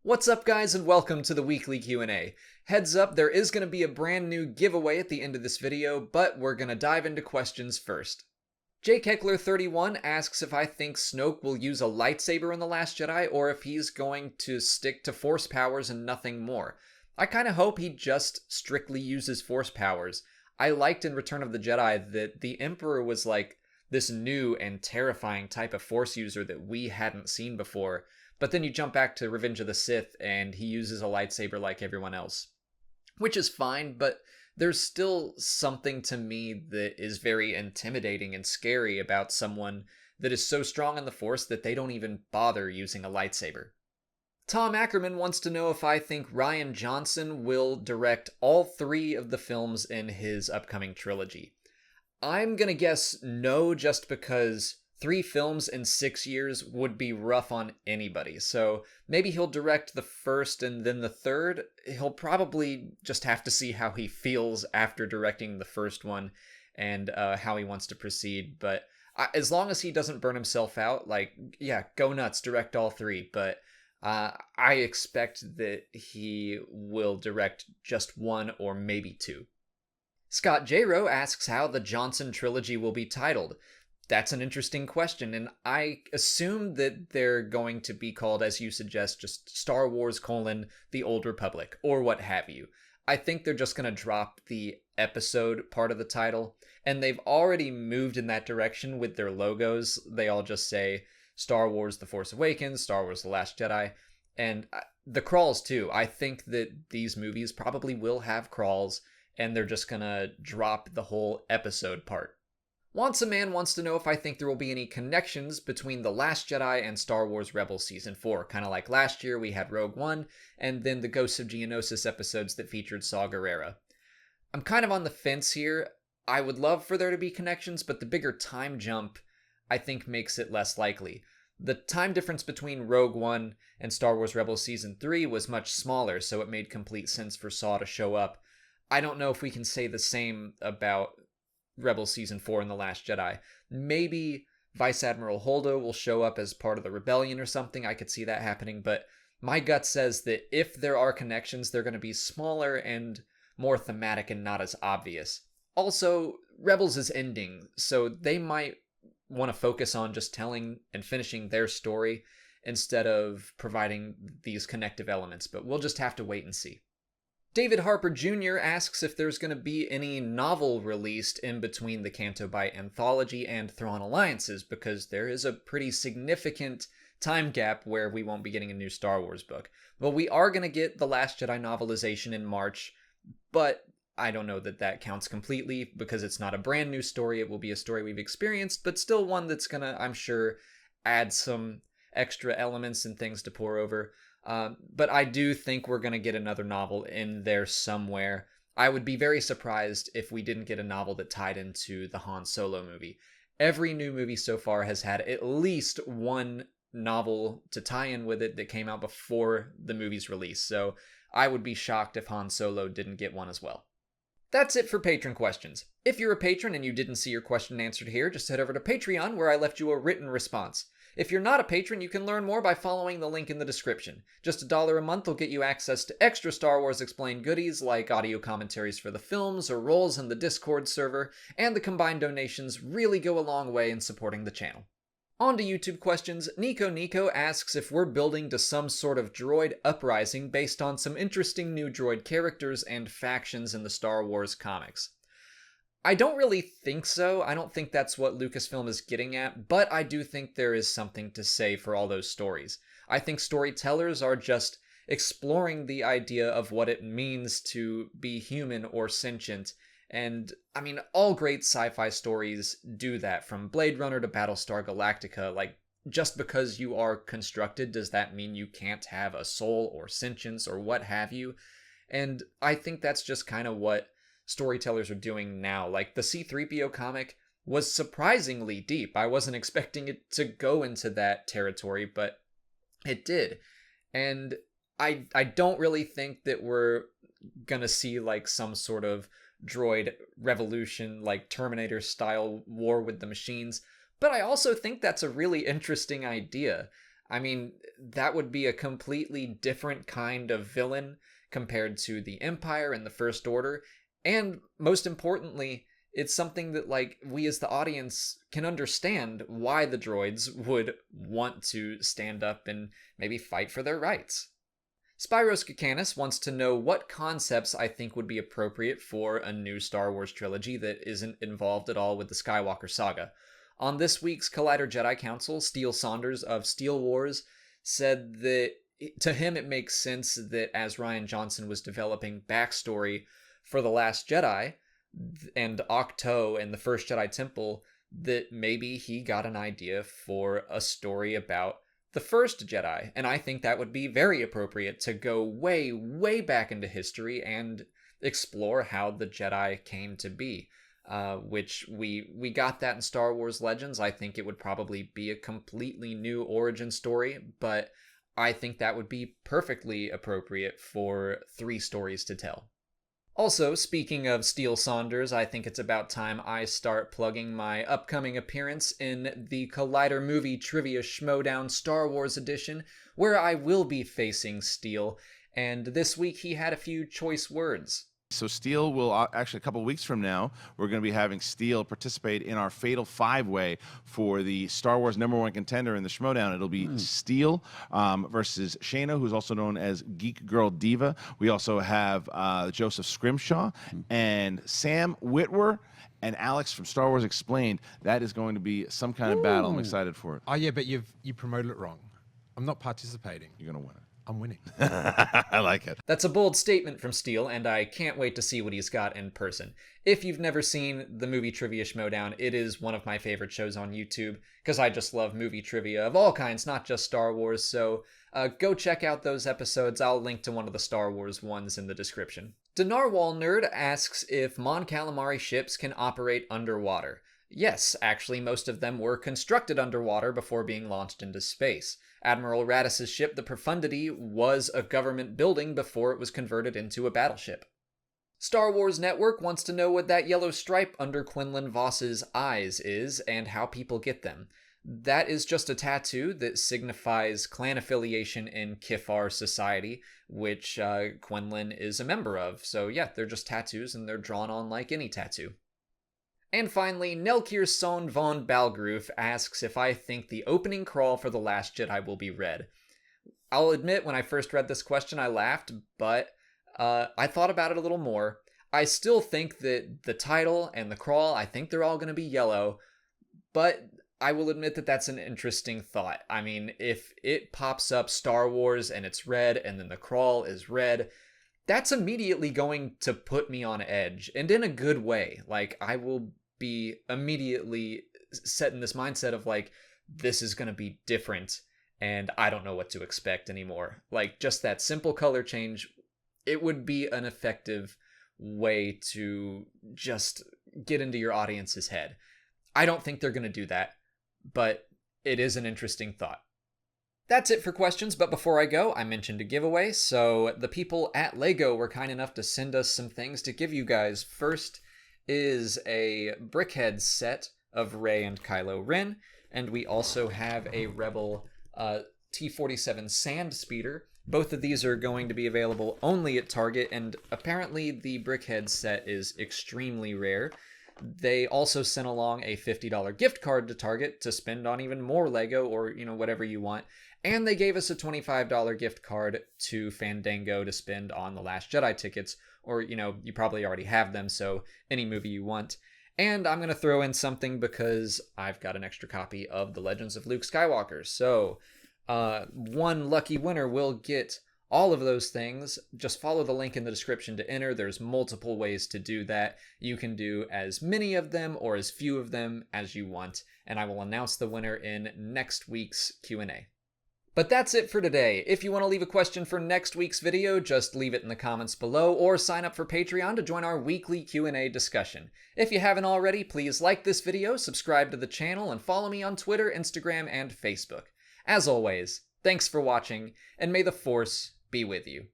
What's up, guys, and welcome to the weekly Q&A. Heads up, there is going to be a brand new giveaway at the end of this video, but we're going to dive into questions first. Jake Heckler31 asks if I think Snoke will use a lightsaber in The Last Jedi, or if he's going to stick to Force powers and nothing more. I kind of hope he just strictly uses Force powers. I liked in Return of the Jedi that the Emperor was like this new and terrifying type of Force user that we hadn't seen before. But then you jump back to Revenge of the Sith and he uses a lightsaber like everyone else. Which is fine, but there's still something to me that is very intimidating and scary about someone that is so strong in the Force that they don't even bother using a lightsaber. Tom Ackerman wants to know if I think Rian Johnson will direct all 3 of the films in his upcoming trilogy. I'm gonna guess no, just because 3 films in 6 years would be rough on anybody. So maybe he'll direct the first and then the third. He'll probably just have to see how he feels after directing the first one and how he wants to proceed. But as long as he doesn't burn himself out, like, yeah, go nuts, direct all 3. But I expect that he will direct just 1 or maybe 2. Scott J-Ro asks how the Johnson Trilogy will be titled. That's an interesting question, and I assume that they're going to be called, as you suggest, just Star Wars: The Old Republic, or what have you. I think they're just going to drop the episode part of the title, and they've already moved in that direction with their logos. They all just say Star Wars: The Force Awakens, Star Wars: The Last Jedi, and the crawls too. I think that these movies probably will have crawls, and they're just going to drop the whole episode part. Wants a Man wants to know if I think there will be any connections between The Last Jedi and Star Wars Rebels Season 4, kind of like last year we had Rogue One, and then the Ghosts of Geonosis episodes that featured Saw Gerrera. I'm kind of on the fence here. I would love for there to be connections, but the bigger time jump, I think, makes it less likely. The time difference between Rogue One and Star Wars Rebels Season 3 was much smaller, so it made complete sense for Saw to show up. I don't know if we can say the same about Rebels Season 4 and The Last Jedi. Maybe Vice Admiral Holdo will show up as part of the rebellion or something. I could see that happening, but my gut says that if there are connections, they're going to be smaller and more thematic and not as obvious. Also, Rebels is ending, so they might want to focus on just telling and finishing their story instead of providing these connective elements, but we'll just have to wait and see. David Harper Jr. asks if there's going to be any novel released in between the Canto Bight anthology and Thrawn Alliances, because there is a pretty significant time gap where we won't be getting a new Star Wars book. Well, we are going to get The Last Jedi novelization in March, but I don't know that that counts completely because it's not a brand new story. It will be a story we've experienced, but still one that's going to, I'm sure, add some extra elements and things to pour over. But I do think we're going to get another novel in there somewhere. I would be very surprised if we didn't get a novel that tied into the Han Solo movie. Every new movie so far has had at least one novel to tie in with it that came out before the movie's release, so I would be shocked if Han Solo didn't get one as well. That's it for patron questions. If you're a patron and you didn't see your question answered here, just head over to Patreon where I left you a written response. If you're not a patron, you can learn more by following the link in the description. Just $1 a month will get you access to extra Star Wars Explained goodies like audio commentaries for the films or roles in the Discord server, and the combined donations really go a long way in supporting the channel. On to YouTube questions. Nico asks if we're building to some sort of droid uprising based on some interesting new droid characters and factions in the Star Wars comics. I don't really think so. I don't think that's what Lucasfilm is getting at, but I do think there is something to say for all those stories. I think storytellers are just exploring the idea of what it means to be human or sentient. And, I mean, all great sci-fi stories do that, from Blade Runner to Battlestar Galactica. Like, just because you are constructed, does that mean you can't have a soul or sentience or what have you? And I think that's just kind of what storytellers are doing now. Like, the C-3PO comic was surprisingly deep. I wasn't expecting it to go into that territory, but it did. And I don't really think that we're gonna see like some sort of droid revolution, like Terminator style war with the machines, but I also think that's a really interesting idea. I mean, that would be a completely different kind of villain compared to the Empire and the First Order. And most importantly, it's something that, like, we as the audience can understand why the droids would want to stand up and maybe fight for their rights. Spyros Kakanis wants to know what concepts I think would be appropriate for a new Star Wars trilogy that isn't involved at all with the Skywalker saga. On this week's Collider Jedi Council, Steele Saunders of Steel Wars said that to him it makes sense that as Rian Johnson was developing backstory for The Last Jedi and Octo and the First Jedi Temple, that maybe he got an idea for a story about the First Jedi, and I think that would be very appropriate to go way, way back into history and explore how the Jedi came to be, which we got that in Star Wars Legends. I think it would probably be a completely new origin story, but I think that would be perfectly appropriate for 3 stories to tell. Also, speaking of Steele Saunders, I think it's about time I start plugging my upcoming appearance in the Collider Movie Trivia Schmodown Star Wars Edition, where I will be facing Steele, and this week he had a few choice words. So Steele will, actually a couple weeks from now, we're going to be having Steele participate in our Fatal 5-Way for the Star Wars #1 contender in the Schmodown. It'll be Steele versus Shayna, who's also known as Geek Girl Diva. We also have Joseph Scrimshaw and Sam Witwer and Alex from Star Wars Explained. That is going to be some kind of battle. I'm excited for it. Oh yeah, but you promoted it wrong. I'm not participating. You're going to win it. I'm winning. I like it. That's a bold statement from Steele, and I can't wait to see what he's got in person. If you've never seen the Movie Trivia Schmodown, it is one of my favorite shows on YouTube, because I just love movie trivia of all kinds, not just Star Wars, so go check out those episodes. I'll link to one of the Star Wars ones in the description. Denarwal Nerd asks if Mon Calamari ships can operate underwater. Yes, actually most of them were constructed underwater before being launched into space. Admiral Radiss's ship, the Profundity, was a government building before it was converted into a battleship. Star Wars Network wants to know what that yellow stripe under Quinlan Vos Eyes is and how people get them. That is just a tattoo that signifies clan affiliation in Kifar society, which Quinlan is a member of. So yeah, they're just tattoos and they're drawn on like any tattoo. And finally, Nelkir Son von Balgroof asks if I think the opening crawl for The Last Jedi will be read. I'll admit, when I first read this question, I laughed, but I thought about it a little more. I still think that the title and the crawl, I think they're all going to be yellow, but I will admit that that's an interesting thought. I mean, if it pops up Star Wars and it's red, and then the crawl is red, that's immediately going to put me on edge, and in a good way. Like, I will be immediately set in this mindset of like, this is going to be different, and I don't know what to expect anymore. Like, just that simple color change, it would be an effective way to just get into your audience's head. I don't think they're going to do that, but it is an interesting thought. That's it for questions, but before I go, I mentioned a giveaway, so the people at LEGO were kind enough to send us some things to give you guys. First is a Brickhead set of Rey and Kylo Ren, and we also have a Rebel T-47 Sand Speeder. Both of these are going to be available only at Target, and apparently the Brickhead set is extremely rare. They also sent along a $50 gift card to Target to spend on even more LEGO or, whatever you want. And they gave us a $25 gift card to Fandango to spend on The Last Jedi tickets. Or, you probably already have them, so any movie you want. And I'm going to throw in something because I've got an extra copy of The Legends of Luke Skywalker. So, one lucky winner will get all of those things. Just follow the link in the description to enter. There's multiple ways to do that. You can do as many of them or as few of them as you want, and I will announce the winner in next week's Q&A. But that's it for today. If you want to leave a question for next week's video, just leave it in the comments below or sign up for Patreon to join our weekly Q&A discussion. If you haven't already, please like this video, subscribe to the channel, and follow me on Twitter, Instagram, and Facebook. As always, thanks for watching, and may the Force be with you.